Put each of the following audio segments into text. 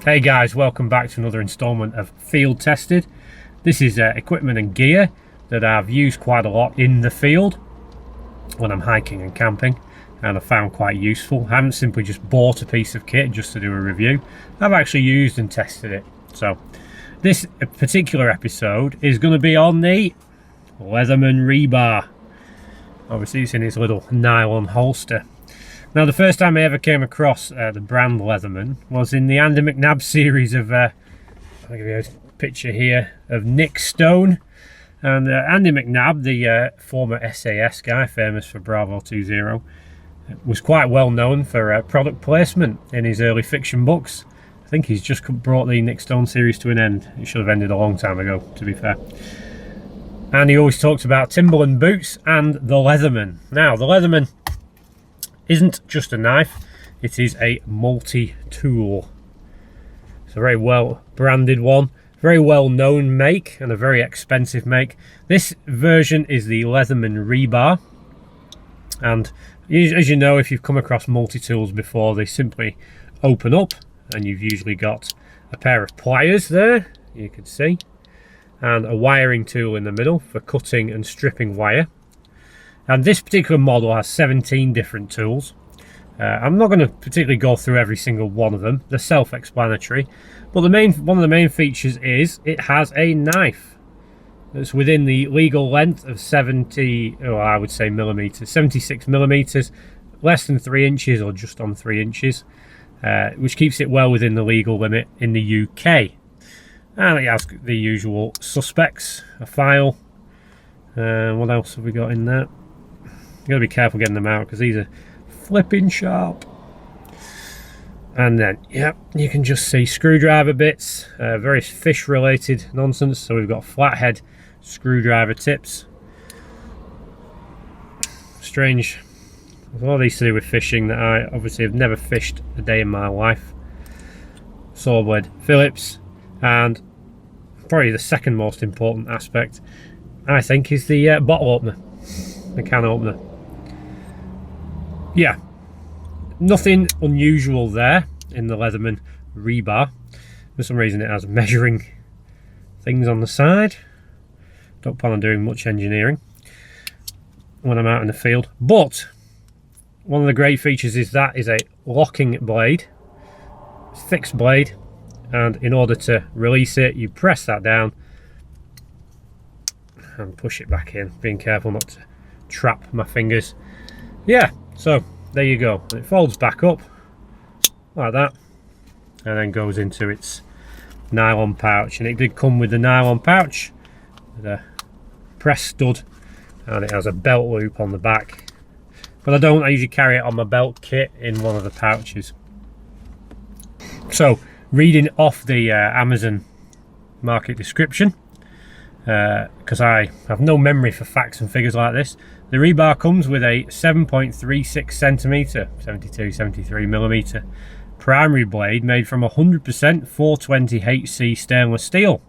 Hey guys, welcome back to another installment of Field Tested. This is equipment and gear that I've used quite a lot in the field when I'm hiking and camping, and I found quite useful. I haven't simply just bought a piece of kit just to do a review. I've actually used and tested it. So this particular episode is going to be on the Leatherman Rebar. Obviously it's in its little nylon holster. Now, the first time I ever came across the brand Leatherman was in the Andy McNabb series of, I'll give you a picture here of Nick Stone. And Andy McNabb, the former SAS guy, famous for Bravo 20, was quite well known for product placement in his early fiction books. I think he's just brought the Nick Stone series to an end. It should have ended a long time ago, to be fair. And he always talks about Timberland boots and the Leatherman. Now, the Leatherman isn't just a knife, it is a multi-tool. It's a very well branded one, very well known make, and a very expensive make. This version is the Leatherman Rebar, and as you know, if you've come across multi-tools before, they simply open up and you've usually got a pair of pliers there, you can see, and a wiring tool in the middle for cutting and stripping wire. And this particular model has 17 different tools. I'm not going to particularly go through every single one of them. They're self-explanatory. But one of the main features is it has a knife that's within the legal length of 76 millimeters, less than 3 inches or just on 3 inches, which keeps it well within the legal limit in the UK. And it has the usual suspects, a file. What else have we got in there? You've got to be careful getting them out because these are flipping sharp. And then, yep, you can just see screwdriver bits, very fish related nonsense. So we've got flathead screwdriver tips. Strange. There's a lot of these to do with fishing that I obviously have never fished a day in my life. Saw blade Phillips, and probably the second most important aspect, I think, is the bottle opener, the can opener. Yeah, nothing unusual there in the Leatherman Rebar. For some reason it has measuring things on the side. Don't plan on doing much engineering when I'm out in the field. But one of the great features is that is a locking blade, fixed blade, and in order to release it, you press that down and push it back in, being careful not to trap my fingers. Yeah, so there you go. It folds back up like that and then goes into its nylon pouch, and it did come with the nylon pouch with a press stud, and it has a belt loop on the back, but I usually carry it on my belt kit in one of the pouches. So reading off the Amazon market description, because I have no memory for facts and figures like this, the Rebar comes with a 7.36 centimeter, 73 millimeter primary blade made from 100% 420 HC stainless steel,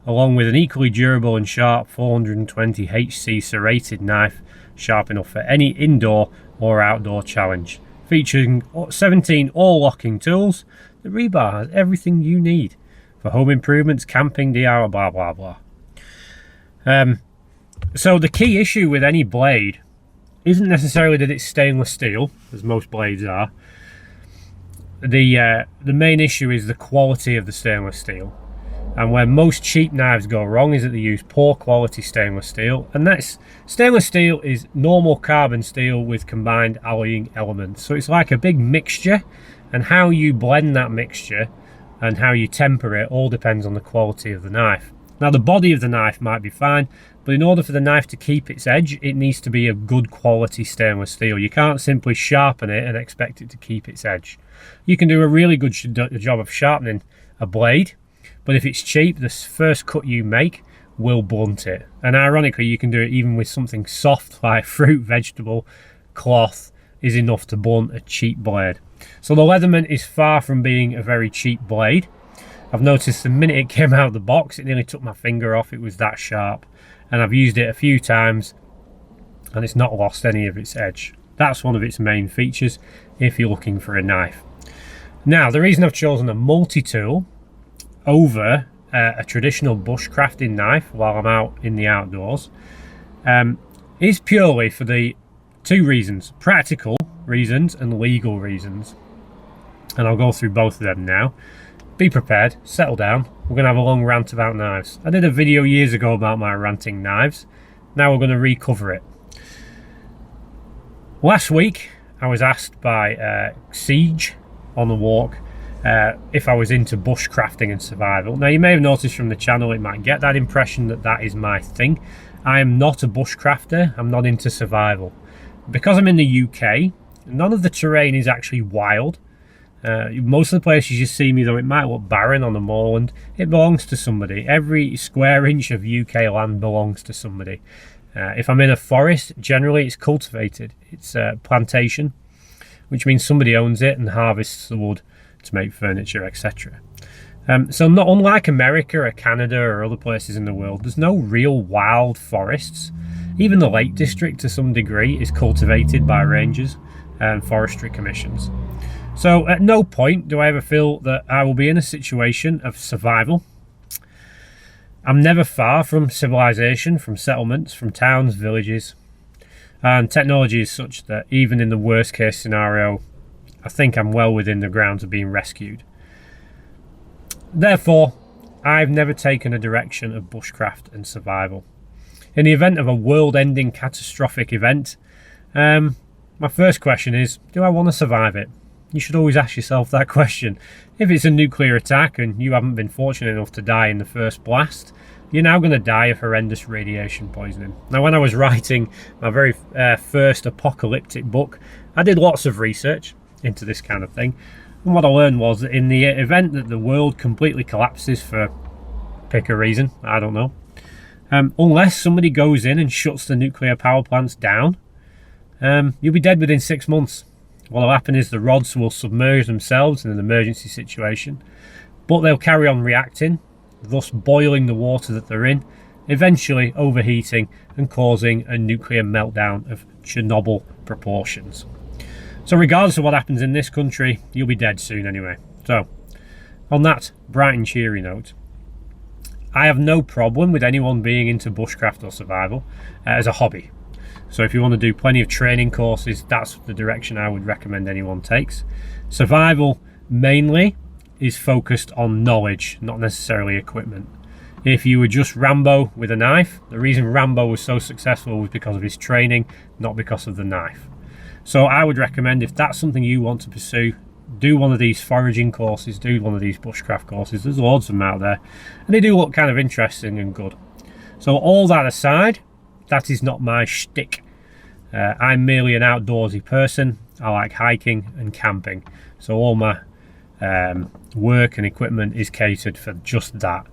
along with an equally durable and sharp 420 HC serrated knife, sharp enough for any indoor or outdoor challenge. Featuring 17 all locking tools, the Rebar has everything you need for home improvements, camping, DIY, blah blah blah. So the key issue with any blade isn't necessarily that it's stainless steel, as most blades are. The main issue is the quality of the stainless steel. And where most cheap knives go wrong is that they use poor quality stainless steel. And that's, stainless steel is normal carbon steel with combined alloying elements. So it's like a big mixture, and how you blend that mixture and how you temper it all depends on the quality of the knife. Now, the body of the knife might be fine, but in order for the knife to keep its edge, it needs to be a good quality stainless steel. You can't simply sharpen it and expect it to keep its edge. You can do a really good job of sharpening a blade, but if it's cheap, the first cut you make will blunt it. And ironically, you can do it even with something soft like fruit, vegetable, cloth is enough to blunt a cheap blade. So the Leatherman is far from being a very cheap blade. I've noticed the minute it came out of the box, it nearly took my finger off. It was that sharp. And I've used it a few times and it's not lost any of its edge. That's one of its main features if you're looking for a knife. Now, the reason I've chosen a multi-tool over a traditional bushcrafting knife while I'm out in the outdoors is purely for the two reasons: practical reasons and legal reasons. And I'll go through both of them now. Be prepared, settle down. We're going to have a long rant about knives. I did a video years ago about my ranting knives. Now we're going to recover it. Last week I was asked by Siege on the walk if I was into bushcrafting and survival. Now, you may have noticed from the channel, it might get that impression that that is my thing. I am not a bushcrafter. I'm not into survival. Because I'm in the UK, none of the terrain is actually wild. Most of the places you see me, though, it might look barren on the moorland. It belongs to somebody. Every square inch of UK land belongs to somebody. If I'm in a forest, generally it's cultivated. It's a plantation, which means somebody owns it and harvests the wood to make furniture, etc. So not unlike America or Canada or other places in the world, there's no real wild forests. Even the Lake District, to some degree, is cultivated by rangers and forestry commissions. So at no point do I ever feel that I will be in a situation of survival. I'm never far from civilization, from settlements, from towns, villages. And technology is such that even in the worst case scenario, I think I'm well within the grounds of being rescued. Therefore, I've never taken a direction of bushcraft and survival. In the event of a world-ending catastrophic event, my first question is, do I want to survive it? You should always ask yourself that question. If it's a nuclear attack and you haven't been fortunate enough to die in the first blast, you're now going to die of horrendous radiation poisoning. Now, when I was writing my very first apocalyptic book, I did lots of research into this kind of thing. And what I learned was that in the event that the world completely collapses for pick a reason, I don't know, unless somebody goes in and shuts the nuclear power plants down, you'll be dead within 6 months. What will happen is the rods will submerge themselves in an emergency situation, but they'll carry on reacting, thus boiling the water that they're in, eventually overheating and causing a nuclear meltdown of Chernobyl proportions. So regardless of what happens in this country, you'll be dead soon anyway. So, on that bright and cheery note, I have no problem with anyone being into bushcraft or survival as a hobby. So if you want to do plenty of training courses, that's the direction I would recommend anyone takes. Survival mainly is focused on knowledge, not necessarily equipment. If you were just Rambo with a knife, the reason Rambo was so successful was because of his training, not because of the knife. So I would recommend, if that's something you want to pursue, do one of these foraging courses, do one of these bushcraft courses. There's loads of them out there, and they do look kind of interesting and good. So all that aside, that is not my shtick. I'm merely an outdoorsy person. I like hiking and camping. So all my work and equipment is catered for just that.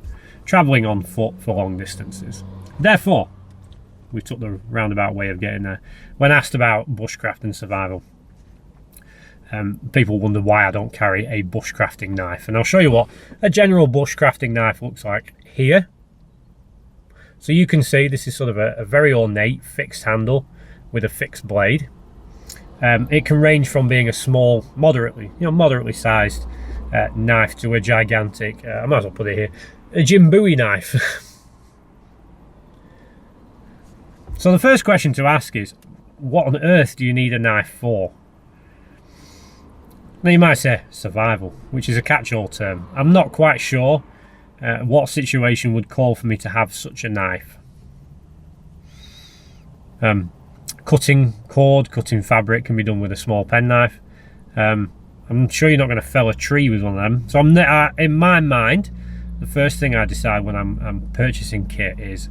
Travelling on foot for long distances. Therefore, we took the roundabout way of getting there. When asked about bushcraft and survival, people wonder why I don't carry a bushcrafting knife. And I'll show you what a general bushcrafting knife looks like here. So you can see this is sort of a very ornate fixed handle with a fixed blade. It can range from being a small, moderately sized knife to a gigantic, I might as well put it here, a Jim Bowie knife. So the first question to ask is, what on earth do you need a knife for? Now you might say survival, which is a catch-all term. I'm not quite sure what situation would call for me to have such a knife. Cutting cord, cutting fabric can be done with a small penknife. I'm sure you're not going to fell a tree with one of them. So in my mind, the first thing I decide when I'm purchasing kit is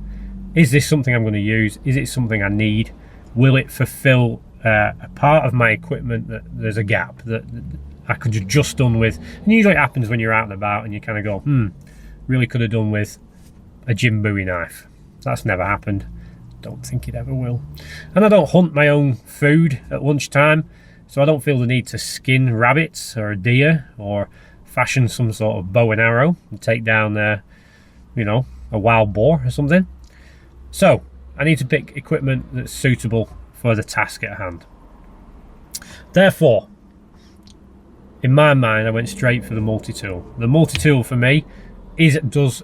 this something I'm going to use? Is it something I need? Will it fulfill a part of my equipment that there's a gap that I could have just done with? And usually it happens when you're out and about and you kind of go, really could have done with a Jim Bowie knife. That's never happened. Don't think it ever will. And I don't hunt my own food at lunchtime, so I don't feel the need to skin rabbits or a deer or fashion some sort of bow and arrow and take down a wild boar or something. So I need to pick equipment that's suitable for the task at hand. Therefore, in my mind, I went straight for the multi-tool. The multi-tool for me does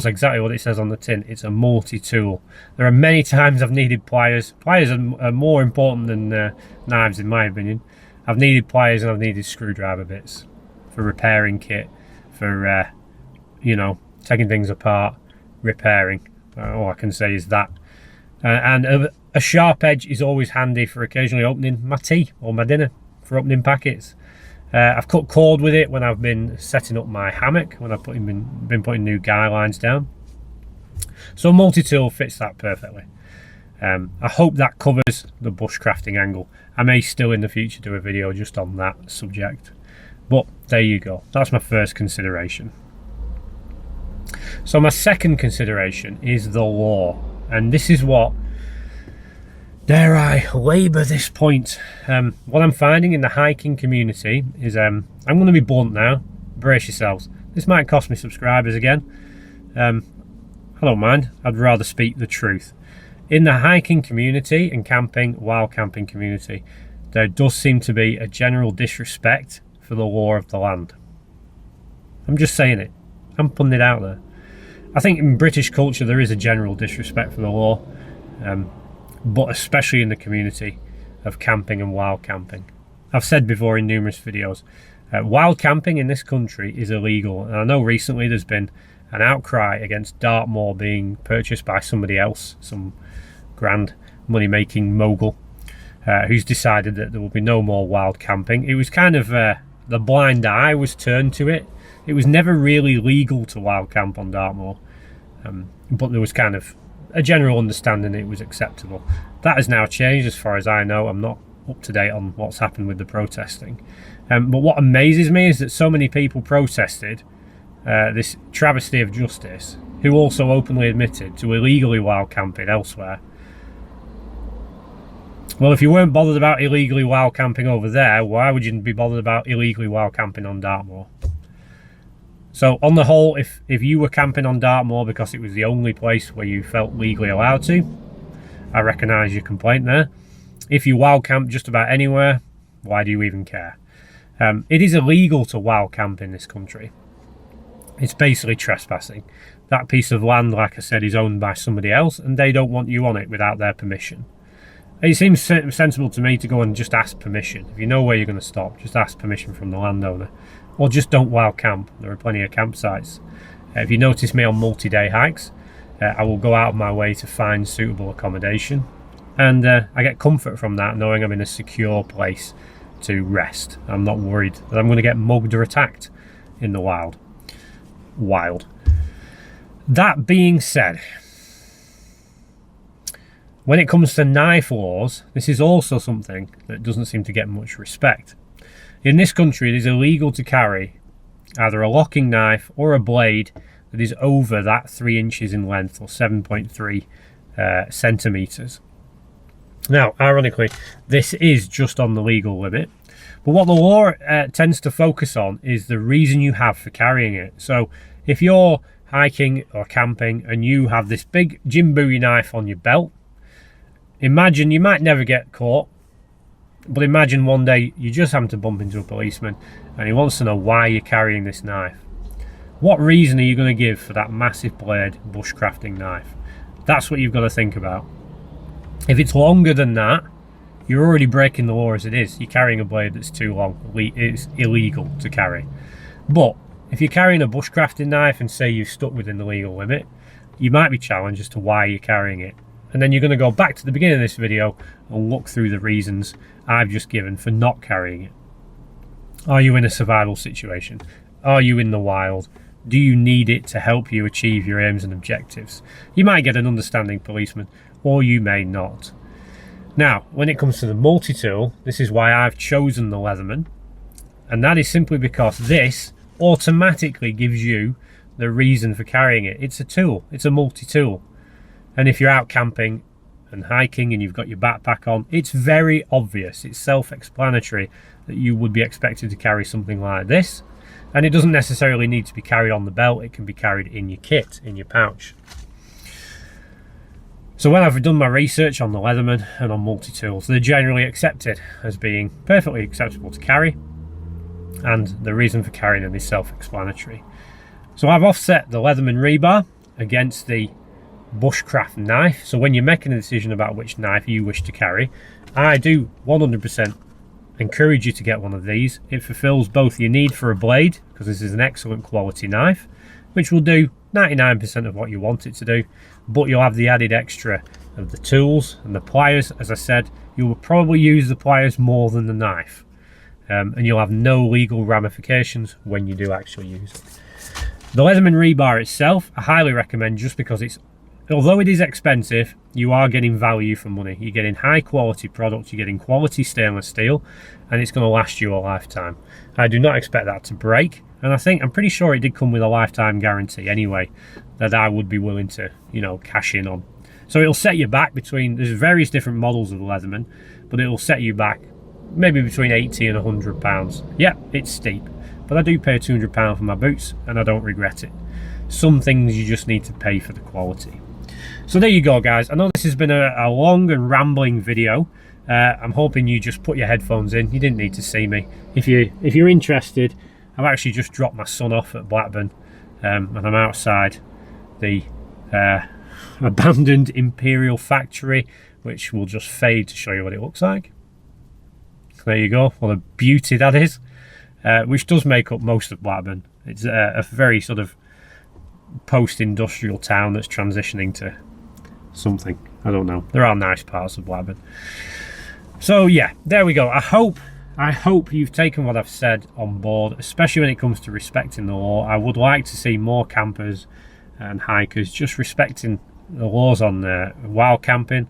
exactly what it says on the tin. It's a multi-tool. There are many times I've needed pliers. Pliers are more important than knives, in my opinion. I've needed pliers and I've needed screwdriver bits for repairing kit, for you know, taking things apart, repairing. All I can say is that. And a sharp edge is always handy for occasionally opening my tea or my dinner, for opening packets. I've cut cord with it when I've been setting up my hammock, when I've been putting new guy lines down. So multi-tool fits that perfectly. I hope that covers the bushcrafting angle. I may still in the future do a video just on that subject. But there you go. That's my first consideration. So my second consideration is the law. And this is what, dare I labour this point, what I'm finding in the hiking community is, I'm going to be blunt now, brace yourselves. This might cost me subscribers again. I don't mind, I'd rather speak the truth. In the hiking community and camping, wild camping community, there does seem to be a general disrespect for the law of the land. I'm just saying it. I'm putting it out there. I think in British culture there is a general disrespect for the law, but especially in the community of camping and wild camping. I've said before in numerous videos, wild camping in this country is illegal, and I know recently there's been an outcry against Dartmoor being purchased by somebody else, some grand money-making mogul, who's decided that there will be no more wild camping. It was kind of the blind eye was turned to it. It was never really legal to wild camp on Dartmoor, but there was kind of a general understanding it was acceptable. That has now changed as far as I know. I'm not up to date on what's happened with the protesting. But what amazes me is that so many people protested this travesty of justice, who also openly admitted to illegally wild camping elsewhere. Well, if you weren't bothered about illegally wild camping over there, why would you be bothered about illegally wild camping on Dartmoor? So on the whole, if you were camping on Dartmoor because it was the only place where you felt legally allowed to, I recognise your complaint there. If you wild camp just about anywhere, why do you even care? It is illegal to wild camp in this country. It's basically trespassing. That piece of land, like I said, is owned by somebody else, and they don't want you on it without their permission. It seems sensible to me to go and just ask permission. If you know where you're going to stop, just ask permission from the landowner. Or just don't wild camp. There are plenty of campsites. If you notice me on multi-day hikes, I will go out of my way to find suitable accommodation. And I get comfort from that, knowing I'm in a secure place to rest. I'm not worried that I'm going to get mugged or attacked in the wild. That being said, when it comes to knife laws, this is also something that doesn't seem to get much respect. In this country, it is illegal to carry either a locking knife or a blade that is over that 3 inches in length, or 7.3 centimetres. Now, ironically, this is just on the legal limit, but what the law tends to focus on is the reason you have for carrying it. So if you're hiking or camping and you have this big Jim Bowie knife on your belt, imagine you might never get caught, but imagine one day you just happen to bump into a policeman and he wants to know why you're carrying this knife. What reason are you going to give for that massive blade bushcrafting knife? That's what you've got to think about. If it's longer than that, you're already breaking the law as it is. You're carrying a blade that's too long. It's illegal to carry. But if you're carrying a bushcrafting knife and say you're stuck within the legal limit, you might be challenged as to why you're carrying it. And then you're going to go back to the beginning of this video and look through the reasons I've just given for not carrying it. Are you in a survival situation? Are you in the wild? Do you need it to help you achieve your aims and objectives? You might get an understanding policeman, or you may not. Now, when it comes to the multi-tool, this is why I've chosen the Leatherman, and that is simply because this automatically gives you the reason for carrying it. It's a tool. It's a multi-tool. And if you're out camping and hiking and you've got your backpack on, it's very obvious, it's self-explanatory that you would be expected to carry something like this. And it doesn't necessarily need to be carried on the belt, it can be carried in your kit, in your pouch. So when I've done my research on the Leatherman and on multi-tools, they're generally accepted as being perfectly acceptable to carry. and the reason for carrying them is self-explanatory. So I've offset the Leatherman Rebar against the bushcraft knife. So when you're making a decision about which knife you wish to carry, I do 100% encourage you to get one of these. It fulfills both your need for a blade, because this is an excellent quality knife, which will do 99% of what you want it to do, but you'll have the added extra of the tools and the pliers. As I said, you will probably use the pliers more than the knife, and you'll have no legal ramifications when you do actually use it. The Leatherman Rebar itself, I highly recommend, just because although it is expensive, you are getting value for money. You're getting high quality product, you're getting quality stainless steel, and it's going to last you a lifetime. I do not expect that to break, and I'm pretty sure it did come with a lifetime guarantee anyway, that I would be willing to, cash in on. So it'll set you back there's various different models of the Leatherman, but it'll set you back maybe between 80 and 100 pounds. Yeah, it's steep, but I do pay 200 pounds for my boots, and I don't regret it. Some things you just need to pay for the quality. So there you go, guys. I know this has been a long and rambling video. I'm hoping you just put your headphones in. You didn't need to see me. If you're interested, I've actually just dropped my son off at Blackburn, and I'm outside the abandoned Imperial factory, which will just fade to show you what it looks like. There you go. What a beauty that is, which does make up most of Blackburn. It's a very sort of post-industrial town that's transitioning to something, I don't know. There are nice parts of Blackburn. So yeah, there we go. I hope you've taken what I've said on board, especially when it comes to respecting the law. I would like to see more campers and hikers just respecting the laws on wild camping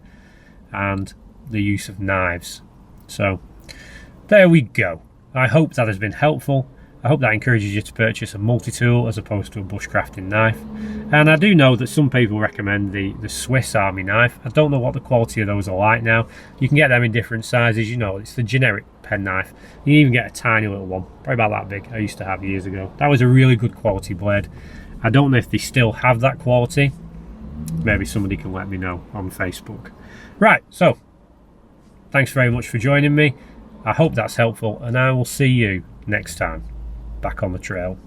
and the use of knives. So there we go. I hope that has been helpful. I hope that encourages you to purchase a multi-tool as opposed to a bushcrafting knife. And I do know that some people recommend the Swiss Army knife. I don't know what the quality of those are like now. You can get them in different sizes, it's the generic pen knife. You can even get a tiny little one, probably about that big, I used to have years ago. That was a really good quality blade. I don't know if they still have that quality. Maybe somebody can let me know on Facebook. Right, so thanks very much for joining me. I hope that's helpful, and I will see you next time back on the trail.